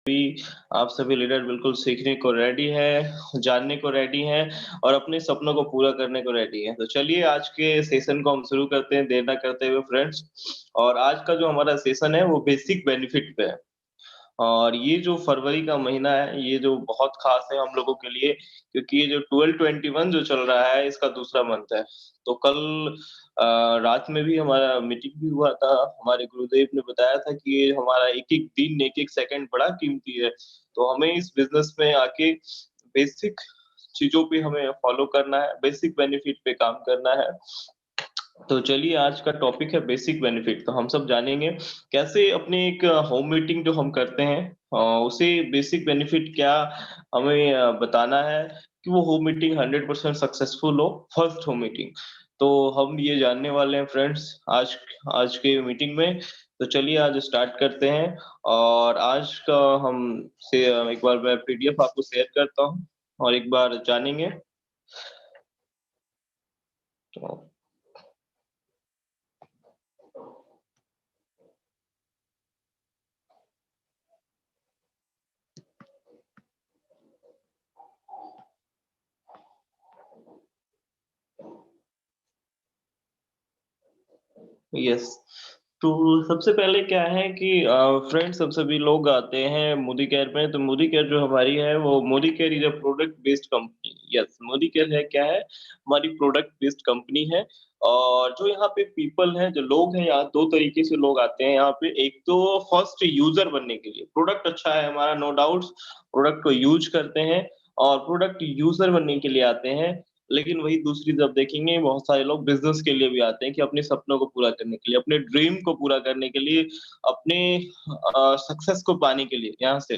भी आप सभी लीडर बिल्कुल सीखने को रेडी हैं, जानने को रेडी हैं और अपने सपनों को पूरा करने को रेडी हैं। तो चलिए आज के सेशन को हम शुरू करते हैं देर ना करते हुए फ्रेंड्स। और आज का जो हमारा सेशन है वो बेसिक बेनिफिट पे है। और ये जो फरवरी का महीना है, ये जो बहुत ख़ास है हम लोगों के लिए क्योंकि ये जो 12-21 जो चल रहा है, इसका दूसरा मंथ है। तो कल रात में भी हमारा मीटिंग भी हुआ था, हमारे गुरुदेव ने बताया था कि ये हमारा एक-एक दिन, एक-एक सेकंड बड़ा कीमती है। तो हमें इस बिज़नेस में आके बेसिक चीज़ों पे हमें फ़ॉलो करना है, बेसिक बेनिफिट पे काम करना है। तो चलिए आज का टॉपिक है बेसिक बेनिफिट। तो हम सब जानेंगे कैसे अपनी एक होम मीटिंग जो हम करते हैं उसे बेसिक बेनिफिट क्या हमें बताना है कि वो होम मीटिंग 100% सक्सेसफुल हो, फर्स्ट होम मीटिंग। तो हम ये जानने वाले हैं फ्रेंड्स आज आज के मीटिंग में। तो चलिए आज स्टार्ट करते हैं और आज का हम से एक बार मैं पीडीएफ आपको शेयर करता हूँ और एक बार जानेंगे। तो यस। तो सबसे पहले क्या है कि फ्रेंड्स हम सभी लोग आते हैं मोदी केयर में, तो मोदी केयर जो हमारी है वो Modi care is a product based company. Yes, Modi care है क्या है? हमारी प्रोडक्ट बेस्ड कंपनी है और जो यहाँ पे पीपल हैं, जो लोग हैं यहाँ 2 तरीके से लोग आते हैं यहाँ पे। एक तो फर्स्ट यूज़र बनने के लिए, प्रोडक्ट अच्छा है हमारा नो डाउट्स, प्रोडक्ट को यूज़ करते हैं और प्रोडक्ट यूज़र बनने के लिए आते हैं। लेकिन वही दूसरी तरफ देखेंगे बहुत सारे लोग बिज़नेस के लिए भी आते हैं कि अपने सपनों को पूरा करने के लिए, अपने ड्रीम को पूरा करने के लिए, अपने सक्सेस को पाने के लिए यहाँ से।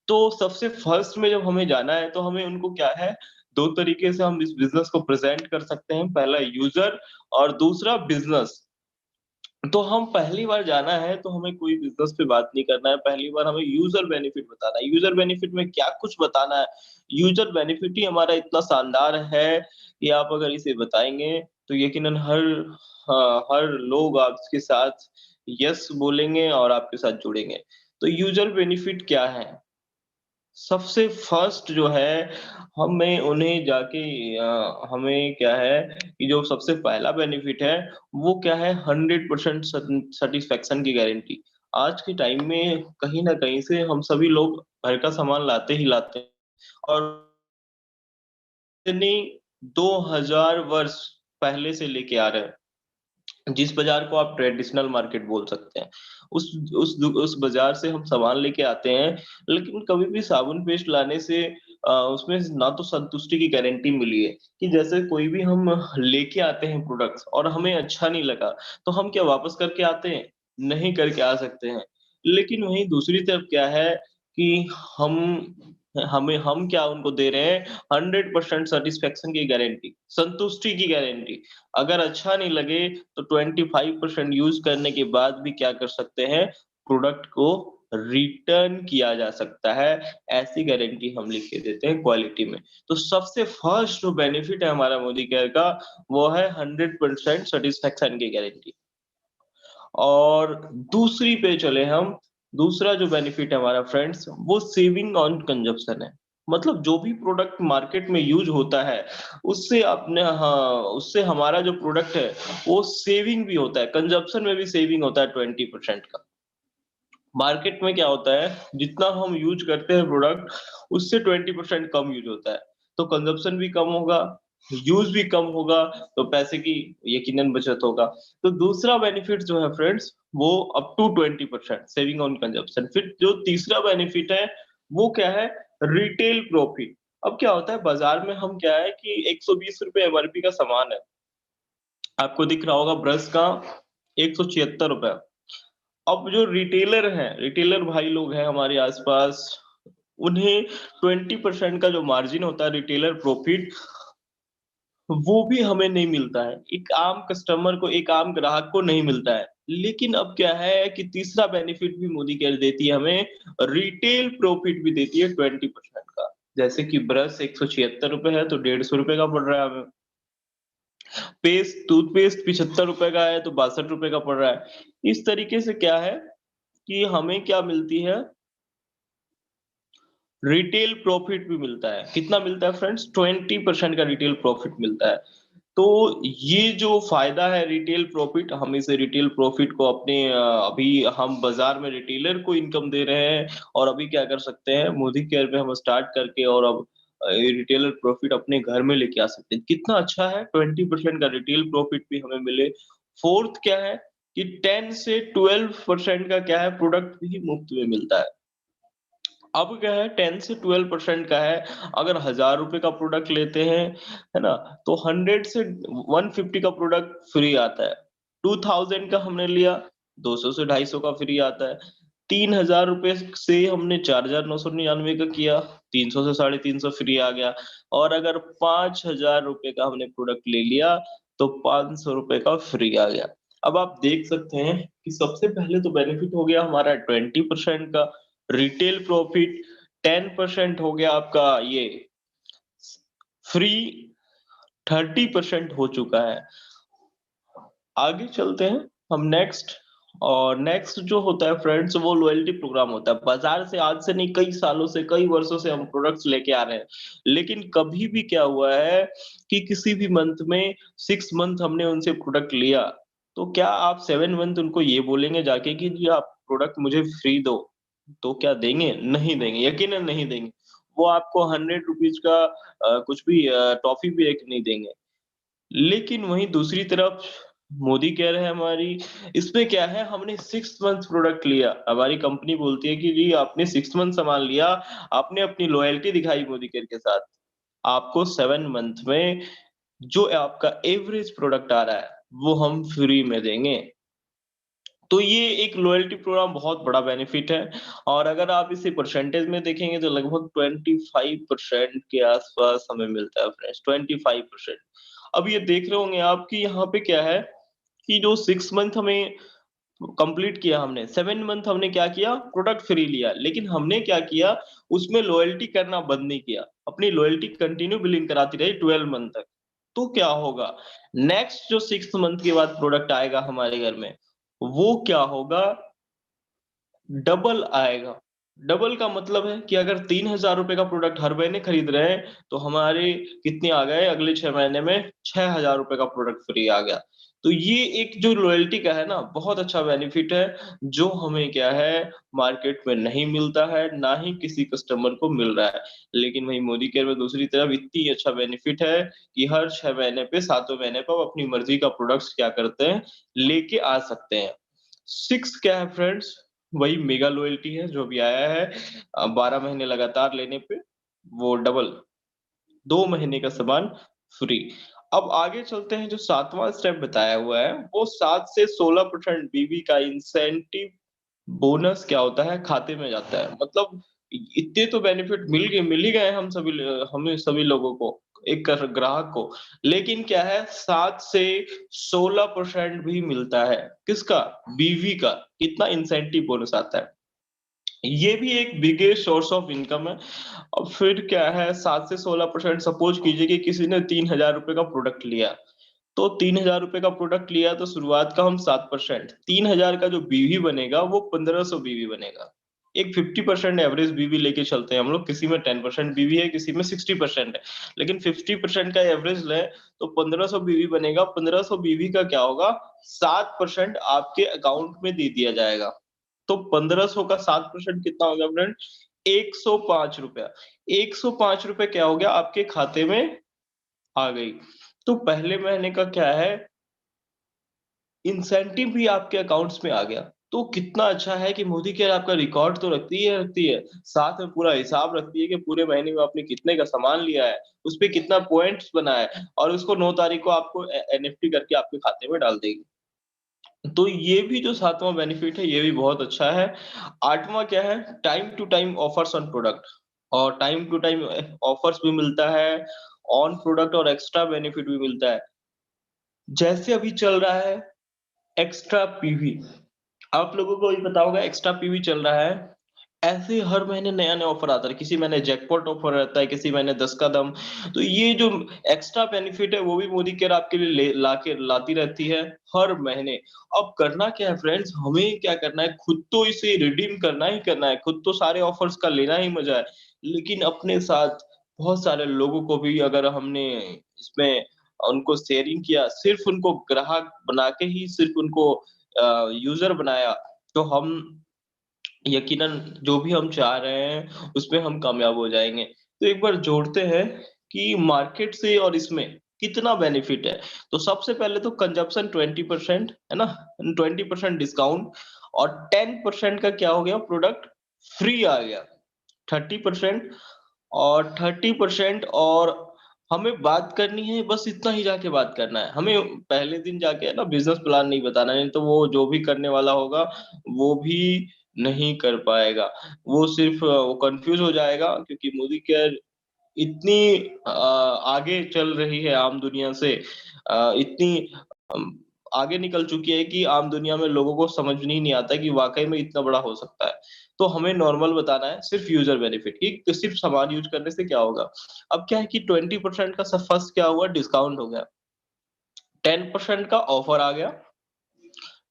तो सबसे फर्स्ट में जब हमें जाना है तो हमें उनको क्या है 2 तरीके से हम इस बिज़नेस को प्रेज़ेंट कर सकते हैं, पहला यूज़र और दूसरा बिज़नेस। तो हम पहली बार जाना है तो हमें कोई बिज़नेस पे बात नहीं करना है, पहली बार हमें यूज़र बेनिफिट बताना है। यूज़र बेनिफिट में क्या कुछ बताना है, यूज़र बेनिफिट ही हमारा इतना शानदार है कि आप अगर इसे बताएँगे तो यकीनन हर लोग आपके साथ यस बोलेंगे और आपके साथ जुड़ेंगे। तो यूज़र बेनिफिट क्या है? सबसे फर्स्ट जो है, हमें उन्हें जाके हमें क्या है कि जो सबसे पहला बेनिफिट है, वो क्या है 100% सैटिस्फैक्शन की गारंटी। आज के टाइम में कहीं न कहीं से हम सभी लोग घर का सामान लाते ही लाते हैं और इतनी 2000 वर्ष पहले से लेके आ रहे हैं। जिस बाज़ार को आप ट्रेडिशनल मार्केट बोल सकते हैं। उस बाज़ार से हम सामान लेके आते हैं, लेकिन कभी भी साबुन पेस्ट लाने से उसमें ना तो संतुष्टि की गारंटी मिली है कि जैसे कोई भी हम लेके आते हैं प्रोडक्ट्स और हमें अच्छा नहीं लगा, तो हम क्या वापस करके आते हैं? नहीं करके आ सकते हैं। लेकिन वहीं दूसरी तरफ क्या है कि हम हम क्या उनको दे रहे हैं 100% सैटिस्फैक्शन की गारंटी, संतुष्टि की गारंटी। अगर अच्छा नहीं लगे तो 25% यूज़ करने के बाद भी क्या कर सकते हैं, प्रोडक्ट को रिटर्न किया जा सकता है, ऐसी गारंटी हम लिख के देते हैं क्वालिटी में। तो सबसे फर्स्ट जो बेनिफिट है हमारा मोदी केयर का, वो है 100% सैटिस्फैक्शन की गारंटी। और दूसरी पे चले हम, दूसरा जो बेनिफिट है हमारा फ्रेंड्स, वो सेविंग ऑन कंजम्पशन है। मतलब जो भी प्रोडक्ट मार्केट में यूज़ होता है, उससे हमारा जो प्रोडक्ट है, वो सेविंग भी होता है, कंजम्पशन में भी सेविंग होता है 20% का। मार्केट में क्या होता है, जितना हम यूज़ करते हैं प्रोडक्ट, उससे 20% कम यूज़ होता है। तो कंज़म्पशन भी कम होगा, यूज़ भी कम होगा, तो पैसे की यकीनन बचत होगा। तो दूसरा बेनिफिट जो है फ्रेंड्स, वो up to 20% saving on consumption. फिर जो तीसरा बेनिफिट है, वो क्या है, रिटेल प्रॉफिट। अब क्या होता है बाज़ार में हम क्या है कि ₹120 एमआरपी का सामान है, आपको दिख रहा होगा ब्रश का ₹176। अब जो रिटेलर भाई लोग हैं हमारे आस-पास, उन्हें 20% का जो मार्जिन होता है रिटेलर प्रॉफिट, वो भी हमें नहीं मिलता है। एक आम कस्टमर को, एक आम ग्राहक को नहीं मिलता है। लेकिन अब क्या है कि तीसरा बेनिफिट भी मोदी केयर देती है हमें, रिटेल प्रॉफिट भी देती है 20% का। जैसे कि ब्रश ₹176 है तो ₹150 का पड़ रहा है हमें। टूथपेस्ट ₹75 का है तो ₹62 का पड़ रहा है। इस तरीके से क्या है कि हमें क्या मिलती है रिटेल प्रॉफिट भी मिलता है। कितना मिलता है फ्रेंड्स? 20% का रिटेल प्रॉफिट मिलता है। तो ये जो फ़ायदा है रिटेल प्रॉफिट, हम इसे रिटेल प्रॉफिट को अपने अभी हम बाज़ार में रिटेलर को इनकम दे रहे हैं और अभी क्या कर सकते हैं, मोदी केयर पे हम स्टार्ट करके और अब ये रिटेलर प्रॉफिट अपने घर में लेके आ सकते हैं। कितना अच्छा है 20% का रिटेल प्रॉफिट भी हमें मिले। 4th क्या है कि 10 से 12% का क्या है प्रोडक्ट भी मुफ्त में मिलता है। अब क्या है 10 से 12% का है, अगर ₹1000 का प्रोडक्ट लेते हैं, है ना? तो 100 से 150 का प्रोडक्ट फ्री आता है। 2000 का हमने लिया, 200 से 250 का फ्री आता है। ₹3000 से हमने 4999 का किया, 300 से 350 फ्री आ गया और अगर ₹5000 का हमने प्रोडक्ट ले लिया, तो ₹500 का फ्री आ गया। अब आप देख सकते हैं कि सबसे पहले तो बेनिफिट हो गया हमारा 20% का, रिटेल प्रॉफिट 10% हो गया आपका ये फ्री 30% हो चुका है। आगे चलते हैं हम नेक्स्ट और नेक्स्ट जो होता है फ्रेंड्स वो लॉयल्टी प्रोग्राम होता है। बाज़ार से आज से नहीं कई सालों से, कई वर्षों से हम प्रोडक्ट्स लेके आ रहे हैं। लेकिन कभी भी क्या हुआ है कि किसी भी मंथ में 6 मंथ हमने उनसे प्रोडक्ट लिया, तो क्या आप 7 मंथ उनको ये बोलेंगे जाके कि जी आप प्रोडक्ट मुझे फ्री दो, तो क्या देंगे? नहीं देंगे, यकीनन नहीं देंगे। वो आपको ₹100 का कुछ भी टॉफ़ी भी एक नहीं देंगे। लेकिन वहीं दूसरी तरफ मोदी केयर है हमारी, इसमें क्या है हमने 6 मंथ प्रोडक्ट लिया, हमारी कंपनी बोलती है कि जी आपने 6 मंथ सामान लिया, आपने अपनी लॉयल्टी दिखाई मोदी केयर के साथ, आपको 7 मंथ में जो आपका एवरेज प्रोडक्ट आ रहा है, वो हम फ्री में देंगे। तो ये एक लॉयल्टी प्रोग्राम बहुत बड़ा बेनिफिट है और अगर आप इसे परसेंटेज में देखेंगे तो लगभग 25% के आस-पास हमें मिलता है फ्रेंड्स, 25%। अब ये देख रहे होंगे आप कि यहाँ पे क्या है कि जो 6 मंथ हमें कंप्लीट किया हमने, 7 मंथ हमने क्या किया प्रोडक्ट फ्री लिया, लेकिन हमने क्या किया उसमें लॉयल्टी करना बंद नहीं किया। अपनी लॉयल्टी कंटिन्यू बिलिंग कराती रही 12 मंथ तक। तो क्या होगा नेक्स्ट जो 6th मंथ के बाद प्रोडक्ट आएगा हमारे घर में, वो क्या होगा डबल आएगा। डबल का मतलब है कि अगर ₹3000 का प्रोडक्ट हर महीने खरीद रहे हैं, तो हमारे कितने आ गए अगले 6 महीने में ₹6000 का प्रोडक्ट फ्री आ गया। तो ये एक जो लॉयल्टी का है ना, बहुत अच्छा बेनिफिट है, जो हमें क्या है मार्केट में नहीं मिलता है, ना ही किसी कस्टमर को मिल रहा है। लेकिन वहीं मोदी केयर में दूसरी तरफ इतनी अच्छा बेनिफिट है कि हर 6 महीने पे, 7वें महीने पे वो अपनी मर्ज़ी का प्रोडक्ट्स क्या करते हैं, लेके आ सकते हैं। 6 क्या है फ्रेंड्स वही मेगा लॉयल्टी है जो अभी आया है 12 महीने लगातार लेने पे वो डबल 2 महीने का सामान फ्री। अब आगे चलते हैं जो 7वाँ स्टेप बताया हुआ है वो 7 से 16% बीवी का इंसेंटिव बोनस क्या होता है खाते में जाता है। मतलब इतने तो बेनिफिट मिल ही गए हमें सभी लोगों को, एक ग्राहक को। लेकिन क्या है 7 से 16% भी मिलता है। किसका? बीवी का। कितना इंसेंटिव बोनस आता है। ये भी एक बिगेस्ट सोर्स ऑफ इनकम है। अब फिर क्या है 7 से 16% सपोज़ कीजिए कि किसी ने ₹3000 का प्रोडक्ट लिया, तो ₹3000 का प्रोडक्ट लिया तो शुरुआत का हम 7% 3000 का जो बीवी बनेगा वो 1500 बीवी बनेगा। एक 50% एवरेज बीवी लेके चलते हैं हम लोग, किसी में 10% बीवी है, किसी में 60% है। लेकिन 50% का एवरेज लें तो 1500 बीवी बनेगा, 1500 बीवी का क्या होगा 7% आपके अकाउंट में दे दिया जाएगा। तो 1500 का 7% कितना हो गया फ्रेंड? ₹105 ₹105 क्या हो गया आपके खाते में आ गई। तो पहले महीने का क्या है इंसेंटिव भी आपके अकाउंट्स में आ गया। तो कितना अच्छा है कि मोदी केयर आपका रिकॉर्ड तो रखती है, साथ में पूरा हिसाब रखती है कि पूरे महीने में आपने कितने का सामान लिया है, उसपे कितना पॉइंट्स बना है और उसको 9 तारीख को आपको एनएफटी करके आपके खाते में डाल देगी। तो ये भी जो 7वाँ बेनिफिट है, ये भी बहुत अच्छा है। 8वाँ क्या है, time to time offers on product और टाइम टू टाइम ऑफर्स भी मिलता है, ऑन प्रोडक्ट और एक्स्ट्रा बेनिफिट भी मिलता है। जैसे अभी चल रहा है एक्स्ट्रा पीवी, आप लोगों को ये पता होगा एक्स्ट्रा पीवी चल रहा है। ऐसे हर महीने नया-नया ऑफर आता है, किसी महीने जैकपॉट ऑफर रहता है, किसी महीने 10 का दम। तो ये जो एक्स्ट्रा बेनिफिट है वो भी मोदी केयर आपके लिए लाती रहती है हर महीने। अब करना क्या है फ्रेंड्स, हमें क्या करना है, खुद तो इसे रिडीम करना ही करना है, खुद तो सारे ऑफर्स का लेना ही मज़ा है। लेकिन अपने साथ बहुत सारे लोगों को भी अगर हमने इसमें उनको शेयरिंग किया, सिर्फ़ उनको ग्राहक बना के ही सिर्फ़ उनको यूज़र बनाया, तो हम यकीनन जो भी हम चाह रहे हैं, उसमें हम कामयाब हो जाएँगे। तो एक बार जोड़ते हैं कि मार्केट से और इसमें कितना बेनिफिट है। तो सबसे पहले तो कंज़म्पशन 20% है ना? 20% डिस्काउंट और 10% का क्या हो गया प्रोडक्ट फ्री आ गया। 30% और 30% और हमें बात करनी है, बस इतना ही जाके बात करना है। हमें पहले दिन जाके है ना बिज़नेस प्लान नहीं बताना है, नहीं तो वो जो भी करने वाला होगा, वो भी नहीं कर पाएगा। वो सिर्फ़ वो कन्फ्यूज़ हो जाएगा क्योंकि मोदी केयर इतनी आगे चल रही है आम दुनिया से इतनी अम, आगे निकल चुकी है कि आम दुनिया में लोगों को समझ ही नहीं आता कि वाक़ई में इतना बड़ा हो सकता है। तो हमें नॉर्मल बताना है, सिर्फ़ यूज़र बेनिफिट कि सिर्फ़ सामान यूज़ करने से क्या होगा। अब क्या है कि 20% का फर्स्ट क्या हुआ डिस्काउंट हो गया, 10% का ऑफर आ गया,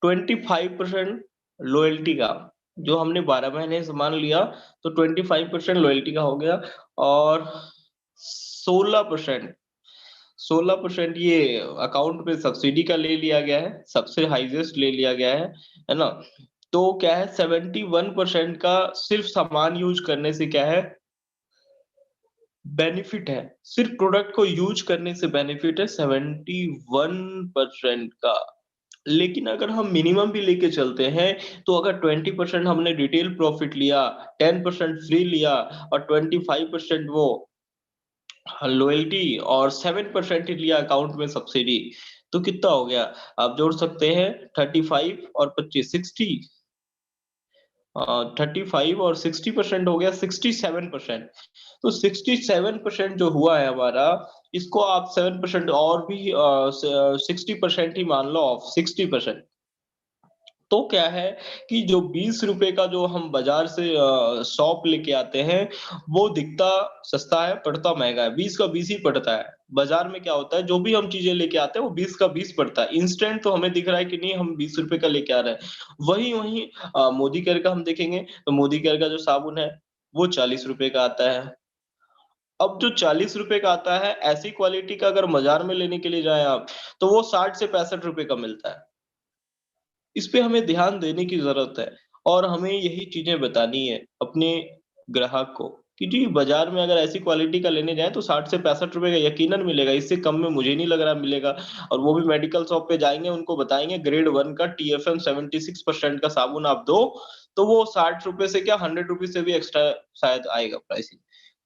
25% लॉयल्टी का, जो हमने 12 महीने सामान लिया तो 25% लॉयल्टी का हो गया और 16% 16% ये अकाउंट पे सब्सिडी का ले लिया गया है, सबसे हाईएस्ट ले लिया गया है ना? तो क्या है 71% का सिर्फ़ सामान यूज़ करने से क्या है बेनिफिट है। सिर्फ़ प्रोडक्ट को यूज़ करने से बेनिफिट है 71% का। लेकिन अगर हम मिनिमम भी लेके चलते हैं, तो अगर 20% हमने रिटेल प्रॉफिट लिया, 10% फ्री लिया और 25% वो हाँ, लॉयल्टी और 7% ही लिया अकाउंट में सब्सिडी, तो कितना हो गया? आप जोड़ सकते हैं 35 और 25 60 35 और 60% हो गया 67%। तो 67% जो हुआ है हमारा, इसको आप 7% और भी 60% ही मान लो ऑफ 60%। तो क्या है कि जो ₹20 का जो हम बाज़ार से सौंफ लेके आते हैं, वो दिखता सस्ता है, पड़ता महँगा है, 20 का 20 ही पड़ता है। बाज़ार में क्या होता है, जो भी हम चीज़ें लेके आते हैं, वो 20 का 20 पड़ता है। इंस्टेंट तो हमें दिख रहा है कि नहीं हम ₹20 का लेके आ रहे हैं। वहीं वहीं मोदी केयर का हम देखेंगे, तो मोदी केयर का जो साबुन है, वो ₹40 का आता है। अब जो ₹40 का आता है, ऐसी क्वालिटी का अगर बाज़ार में लेने के लिए जाएँ आप, तो वो 60 से ₹65 का मिलता है। इस पे हमें ध्यान देने की ज़रूरत है और हमें यही चीज़ें बतानी है अपने ग्राहक को कि जी बाज़ार में अगर ऐसी क्वालिटी का लेने जाएँ तो 60 से ₹65 का यकीनन मिलेगा, इससे कम में मुझे नहीं लग रहा मिलेगा और वो भी मेडिकल शॉप पे जाएँगे, उनको बताएँगे ग्रेड 1 का टीएफएम 76% का साबुन आप दो, तो वो ₹60 से क्या ₹100 से भी एक्स्ट्रा शायद आएगा प्राइसिंग।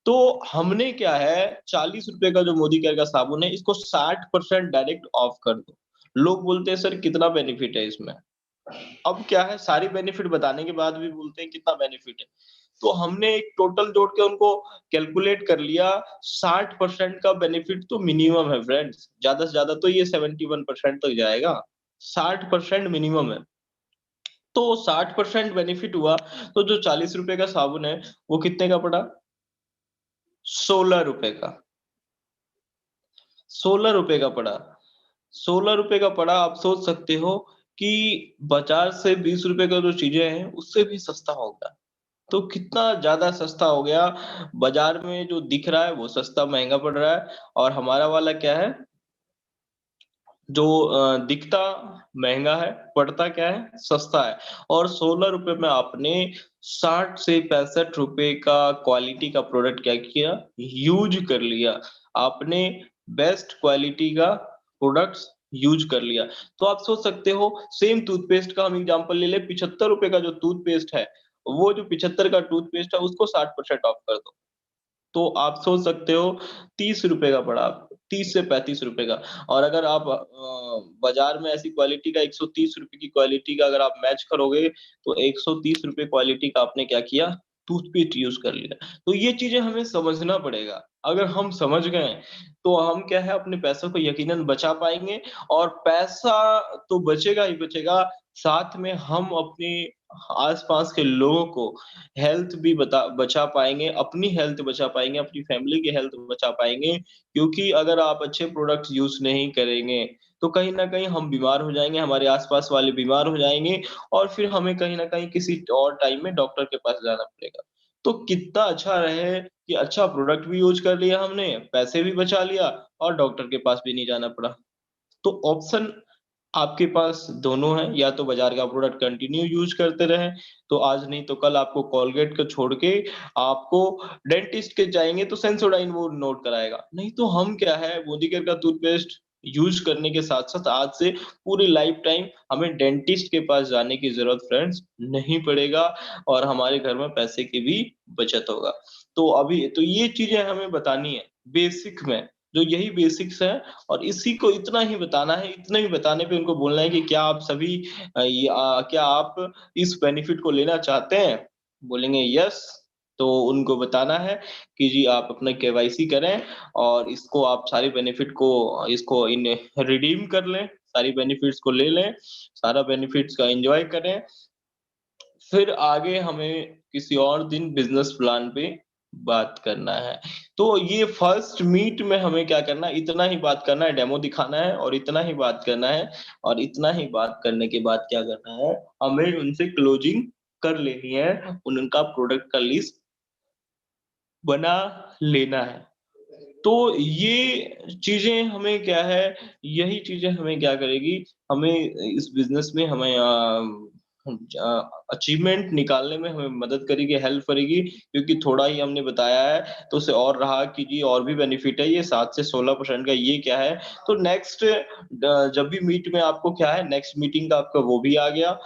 तो हमने क्या है ₹40 का जो मोदी केयर का साबुन है, इसको 60% डायरेक्ट ऑफ कर दो। लोग बोलते हैं सर कितना बेनिफिट है इसमें? अब क्या है सारी बेनिफिट बताने के बाद भी बोलते हैं कितना बेनिफिट है। तो हमने एक टोटल जोड़ के उनको कैलकुलेट कर लिया 60% का बेनिफिट तो मिनिमम है फ्रेंड्स, ज़्यादा से ज़्यादा तो ये 71% तक जाएगा। 60% मिनिमम है। तो 60% बेनिफिट हुआ, तो जो ₹40 का साबुन है, वो कितने का पड़ा? ₹16 का। ₹16 का पड़ा। ₹16 का पड़ा आप सोच सकते हो कि बाज़ार से ₹20 का जो चीज़ें हैं, उससे भी सस्ता होगा। तो कितना ज़्यादा सस्ता हो गया, बाज़ार में जो दिख रहा है वो सस्ता महँगा पड़ रहा है और हमारा वाला क्या है, जो दिखता महँगा है, पड़ता क्या है, सस्ता है और ₹16 में आपने 60 से ₹65 का क्वालिटी का प्रोडक्ट क्या किया, यूज़ कर लिया। आपने बेस्ट क्वालिटी का प्रोडक्ट्स यूज़ कर लिया। तो आप सोच सकते हो सेम टूथपेस्ट का हम एग्ज़ाम्पल ले लें, ₹75 का जो टूथपेस्ट है, वो जो 75 का टूथपेस्ट है उसको 60% ऑफ कर दो। तो आप सोच सकते हो ₹30 का पड़ा आपको, 30 से ₹35 का और अगर आप बाज़ार में ऐसी क्वालिटी का ₹130 की क्वालिटी का अगर आप मैच करोगे, तो ₹130 क्वालिटी का आपने क्या किया, टूथपेस्ट यूज़ कर लिया। तो ये चीज़ें हमें समझना पड़ेगा। अगर हम समझ गए, तो हम क्या है अपने पैसों को यकीनन बचा पाएँगे और पैसा तो बचेगा ही बचेगा, साथ में हम अपनी आस-पास के लोगों को हेल्थ भी बचा पाएँगे, अपनी हेल्थ बचा पाएँगे, अपनी फैमिली की हेल्थ बचा पाएँगे, क्योंकि अगर आप अच्छे प्रोडक्ट्स यूज़ नहीं करेंगे, तो कहीं न कहीं हम बीमार हो जाएँगे, हमारे आस-पास वाले बीमार हो जाएँगे और फिर हमें कहीं न कहीं किसी और टाइम में डॉक्टर के पास जाना पड़ेगा। तो कितना अच्छा रहे कि अच्छा प्रोडक्ट भी यूज़ कर लिया हमने, पैसे भी बचा लिया और डॉक्टर के पास भी नहीं जाना पड़ा। तो ऑप्शन आपके पास दोनों हैं, या तो बाज़ार का प्रोडक्ट कंटिन्यू यूज़ करते रहें, तो आज नहीं तो कल आपको कोलगेट को छोड़ के आपको डेंटिस्ट के जाएँगे तो सेंसोडाइन वो नोट कराएगा। नहीं तो हम क्या है मोदिकेयर का टूथपेस्ट यूज़ करने के साथ-साथ आज से पूरी लाइफ़ टाइम हमें डेंटिस्ट के पास जाने की ज़रूरत फ्रेंड्स नहीं पड़ेगा और हमारे घर में पैसे की भी बचत होगा। तो अभी तो ये चीज़ें हमें बतानी है, बेसिक में, जो यही बेसिक्स है और इसी को इतना ही बताना है, इतना ही बताने पे उनको बोलना है कि क्या आप सभी क्या आप इस बेनिफिट को लेना चाहते हैं? बोलेंगे यस, तो उनको बताना है कि जी आप अपना केवाईसी करें और इसको आप सारे बेनिफिट को इसको इन रिडीम कर लें, सारी बेनिफिट्स को ले लें, सारा बेनिफिट्स का एन्जॉय करें। फिर आगे हमें किसी और दिन बिज़नेस प्लान पे बात करना है। तो ये फर्स्ट मीट में हमें क्या करना है, इतना ही बात करना है, डेमो दिखाना है और इतना ही बात करना है और इतना ही बात करने के बाद क्या करना है, हमें उनसे क्लोजिंग कर लेनी है, उनका प्रोडक्ट का लिस्ट बना लेना है। तो ये चीज़ें हमें क्या है, यही चीज़ें हमें क्या करेगी, हमें इस बिज़नेस में हमें अचीवमेंट निकालने में हमें मदद करेगी, हेल्प करेगी क्योंकि थोड़ा ही हमने बताया है, तो उसे और रहा कि जी और भी बेनिफिट है, ये 7 से 16% का ये क्या है, तो नेक्स्ट जब भी मीट में आपको क्या है, नेक्स्ट मीटिंग का आपका वो भी आ गया,